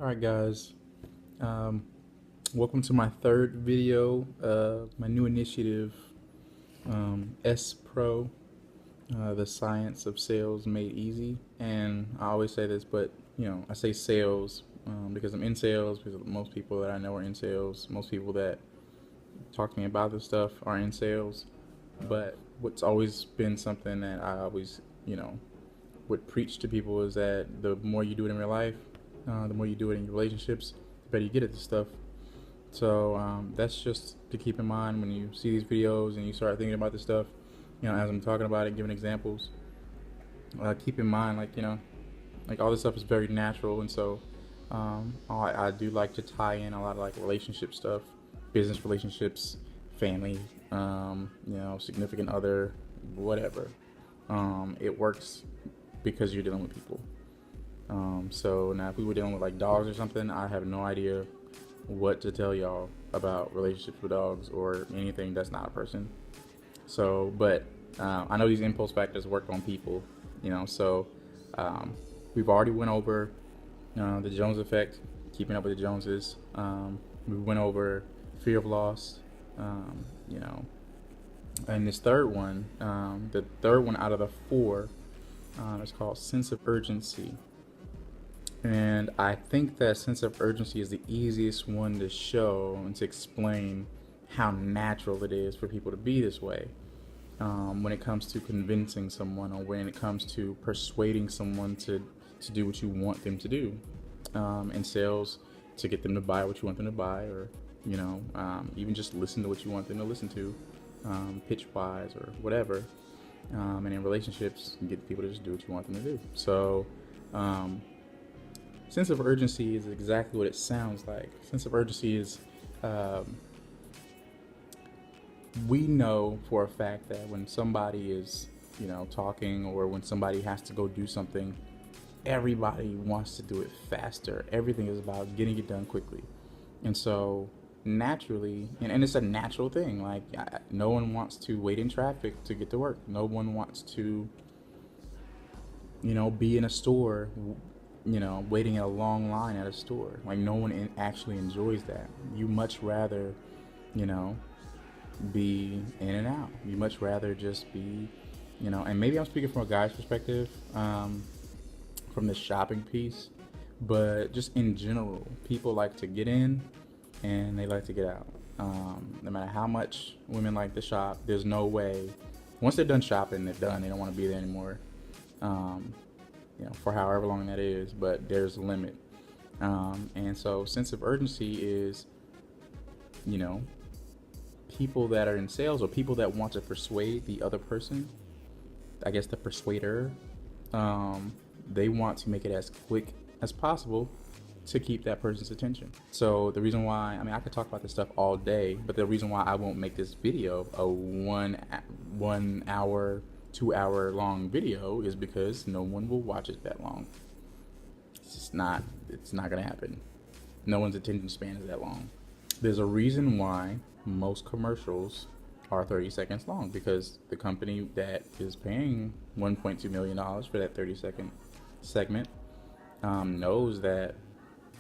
Alright guys, um, welcome to my third video of my new initiative, SPro, the science of sales made easy. And I always say this, but I say sales because I'm in sales, because most people that I know are in sales, most people that talk to me about this stuff are in sales. But what's always been something that I always, would preach to people is that the more you do it in real life, the more you do it in your relationships, the better you get at this stuff. So that's just to keep in mind when you see these videos and you start thinking about this stuff. As I'm talking about it, giving examples, keep in mind, like all this stuff is very natural, and so I do like to tie in a lot of like relationship stuff, business relationships, family, significant other, whatever. It works because you're dealing with people. So now if we were dealing with like dogs or something, I have no idea what to tell y'all about relationships with dogs or anything that's not a person. So, but I know these impulse factors work on people, so we've already went over the Jones effect, keeping up with the Joneses. We went over fear of loss, and this third one, the third one out of the four, is called sense of urgency. And I think that sense of urgency is the easiest one to show and to explain how natural it is for people to be this way. When it comes to convincing someone, or when it comes to persuading someone to do what you want them to do, in sales, to get them to buy what you want them to buy, or even just listen to what you want them to listen to, pitch wise or whatever. And in relationships, you get people to just do what you want them to do. So sense of urgency is exactly what it sounds like. Sense of urgency is, we know for a fact that when somebody is, talking, or when somebody has to go do something, everybody wants to do it faster. Everything is about getting it done quickly. And so naturally, and it's a natural thing, like no one wants to wait in traffic to get to work. No one wants to, be in a store, waiting in a long line at a store. Like no one actually enjoys that. You much rather, be in and out. You much rather just be, and maybe I'm speaking from a guy's perspective, from the shopping piece, but just in general, people like to get in and they like to get out. No matter how much women like to shop, there's no way, once they're done shopping, they're done. They don't want to be there anymore. For however long that is, but there's a limit. And so sense of urgency is, people that are in sales, or people that want to persuade the other person, I guess the persuader, they want to make it as quick as possible to keep that person's attention. So the reason why, I could talk about this stuff all day, but the reason why I won't make this video a 1 hour, 2 hour long video is because no one will watch it that long. It's not gonna happen. No one's attention span is that long. There's a reason why most commercials are 30 seconds long, because the company that is paying $1.2 million for that 30-second segment knows that,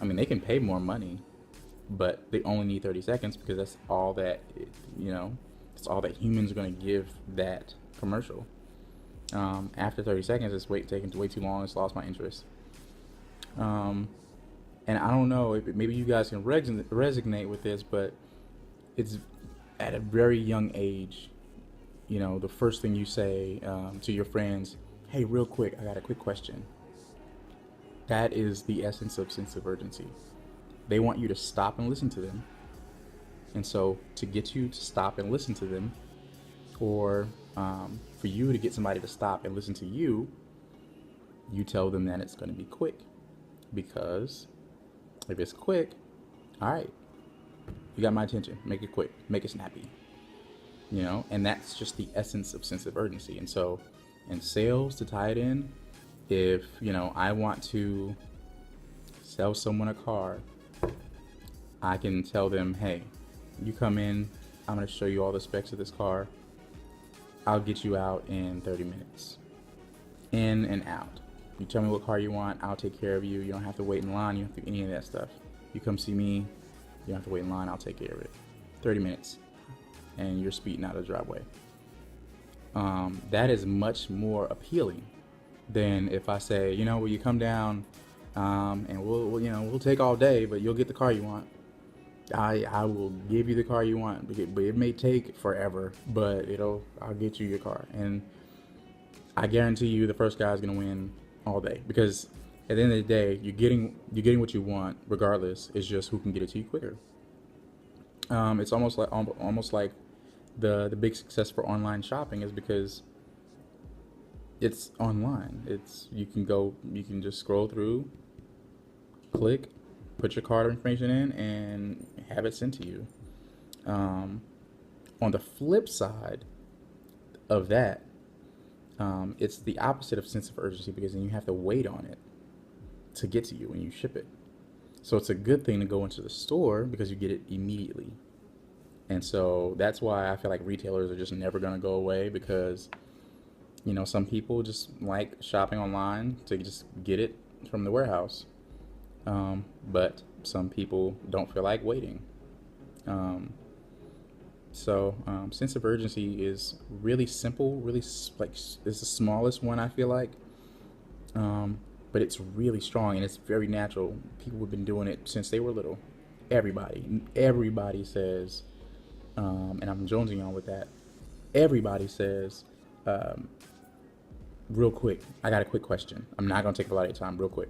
they can pay more money, but they only need 30 seconds because that's all that, it's all that humans are going to give that commercial. After 30 seconds, it's taking way too long. It's lost my interest. And I don't know, maybe you guys can resonate with this, but it's at a very young age, the first thing you say to your friends, hey, real quick, I got a quick question. That is the essence of sense of urgency. They want you to stop and listen to them. And so to get you to stop and listen to them, or for you to get somebody to stop and listen to you, you tell them that it's going to be quick. Because if it's quick, all right, you got my attention. Make it quick. Make it snappy. And that's just the essence of sense of urgency. And so in sales, to tie it in, if, I want to sell someone a car, I can tell them, hey, you come in, I'm going to show you all the specs of this car. I'll get you out in 30 minutes. In and out. You tell me what car you want, I'll take care of you. You don't have to wait in line. You don't have to do any of that stuff. You come see me, you don't have to wait in line. I'll take care of it. 30 minutes, and you're speeding out of the driveway. That is much more appealing than if I say, you know, will you come down, and we'll take all day, but you'll get the car you want. I will give you the car you want, but it may take forever, but I'll get you your car, and I guarantee you the first guy is gonna win all day, because at the end of the day, you're getting what you want regardless. It's just who can get it to you quicker. It's almost like the big success for online shopping is because it's online. You can just scroll through, click, put your card information in, and have it sent to you. On the flip side of that, it's the opposite of sense of urgency, because then you have to wait on it to get to you when you ship it. So it's a good thing to go into the store because you get it immediately. And so that's why I feel like retailers are just never going to go away, because some people just like shopping online to just get it from the warehouse, but some people don't feel like waiting. So sense of urgency is really simple, really it's the smallest one, I feel like, but it's really strong and it's very natural. People have been doing it since they were little. Everybody says, and I'm jonesing on with that. Everybody says, real quick, I got a quick question. I'm not gonna take a lot of your time, real quick.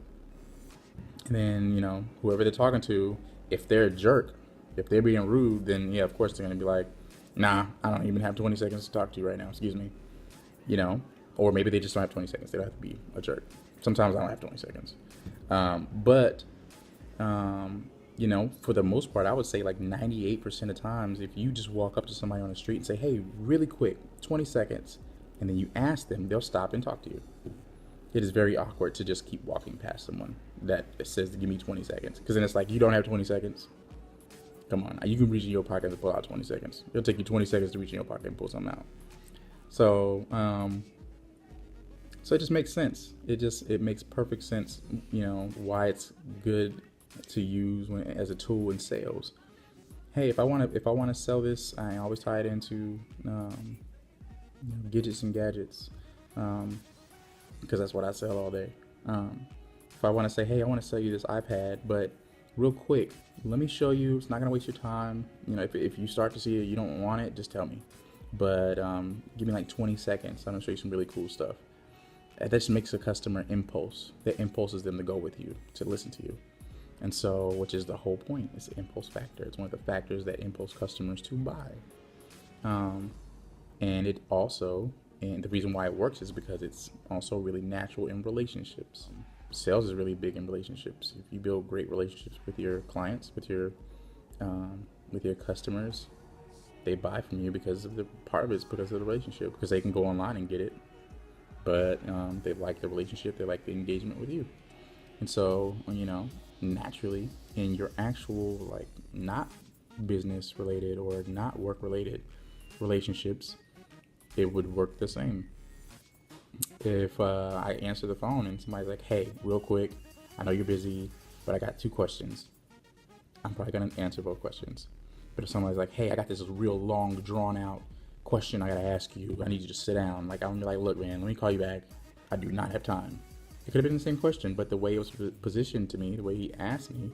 And then whoever they're talking to, if they're a jerk, if they're being rude, then yeah, of course they're gonna be like, nah, I don't even have 20 seconds to talk to you right now, excuse me. Or maybe they just don't have 20 seconds. They don't have to be a jerk. Sometimes I don't have 20 seconds. But for the most part, I would say like 98% of times, if you just walk up to somebody on the street and say, hey, really quick, 20 seconds, and then you ask them, they'll stop and talk to you. It is very awkward to just keep walking past someone that says to give me 20 seconds. Because then it's like, you don't have 20 seconds. Come on, you can reach in your pocket and pull out 20 seconds. It'll take you 20 seconds to reach in your pocket and pull something out. So, so it just makes sense. It makes perfect sense, why it's good to use as a tool in sales. Hey, if I want to sell this, I always tie it into gadgets and gadgets, because that's what I sell all day. If I want to say, hey, I want to sell you this iPad, but real quick, let me show you. It's not gonna waste your time. If you start to see it, you don't want it, just tell me. But give me like 20 seconds. I'm gonna show you some really cool stuff. That just makes a customer impulse. That impulses them to go with you, to listen to you. And so, which is the whole point, it's the impulse factor. It's one of the factors that impulse customers to buy. And the reason why it works is because it's also really natural in relationships. Sales is really big in relationships. If you build great relationships with your clients, with your customers, they buy from you because of part of it's because of the relationship, because they can go online and get it, but they like the relationship, they like the engagement with you. And so, naturally, in your actual not business related or not work related relationships, it would work the same. If I answer the phone and somebody's like, hey, real quick, I know you're busy, but I got 2 questions, I'm probably going to answer both questions. But if somebody's like, hey, I got this real long, drawn out question I got to ask you, I need you to sit down. I'm going to be like, look, man, let me call you back. I do not have time. It could have been the same question, but the way it was positioned to me, the way he asked me,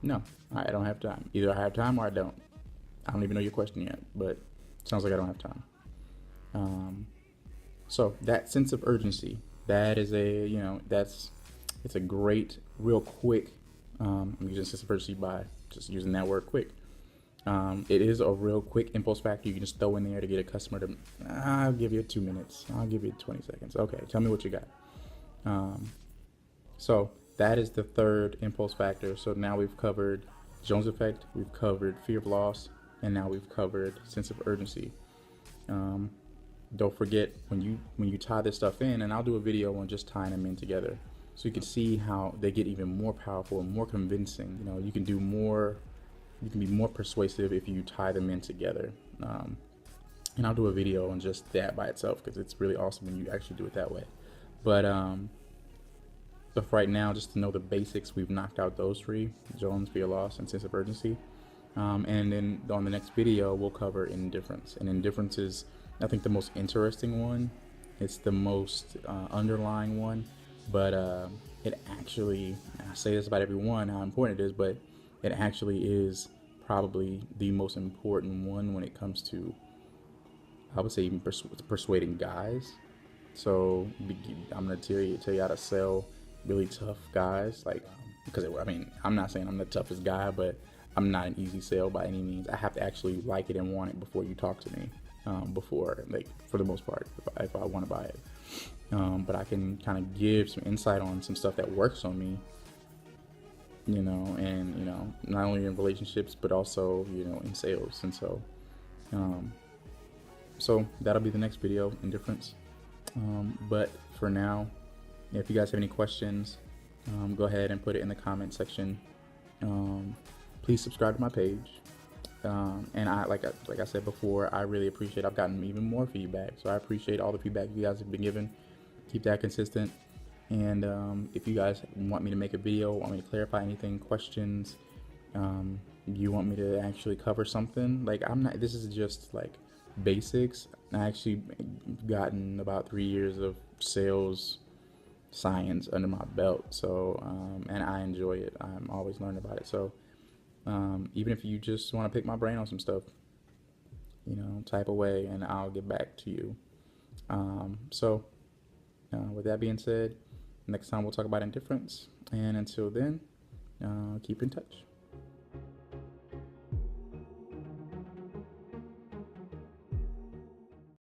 no, I don't have time. Either I have time or I don't. I don't even know your question yet, but it sounds like I don't have time. So that sense of urgency, that is it's a great, real quick, I'm using sense of urgency by just using that word quick. It is a real quick impulse factor you can just throw in there to get a customer to, I'll give you 2 minutes, I'll give you 20 seconds. Okay, tell me what you got. So that is the third impulse factor. So now we've covered Jones effect, we've covered fear of loss, and now we've covered sense of urgency. Don't forget when you tie this stuff in, and I'll do a video on just tying them in together, so you can see how they get even more powerful and more convincing. You can do more, you can be more persuasive if you tie them in together. And I'll do a video on just that by itself, because it's really awesome when you actually do it that way. But So for right now, just to know the basics, we've knocked out those three: Jones, fear, loss, and sense of urgency. And then on the next video, we'll cover indifference. And indifference is, I think, the most interesting one. It's the most underlying one, but it actually, I say this about every one, how important it is, but it actually is probably the most important one when it comes to, I would say, even persuading guys. So I'm gonna tell you how to sell really tough guys. Like, because I mean, I'm not saying I'm the toughest guy, but I'm not an easy sell by any means. I have to actually like it and want it before you talk to me. Before, like, for the most part, if I want to buy it. But I can kind of give some insight on some stuff that works on me, and not only in relationships but also in sales. And so that'll be the next video, indifference. But for now, if you guys have any questions, go ahead and put it in the comment section. Please subscribe to my page. And like I said before, I really appreciate, I've gotten even more feedback, so I appreciate all the feedback you guys have been given. Keep that consistent. And if you guys want me to make a video, want me to clarify anything, questions, you want me to actually cover something, like, this is just like basics. I actually gotten about 3 years of sales science under my belt, so and I enjoy it. I'm always learning about it. So even if you just want to pick my brain on some stuff, type away and I'll get back to you. So with that being said, next time we'll talk about indifference, and until then, keep in touch.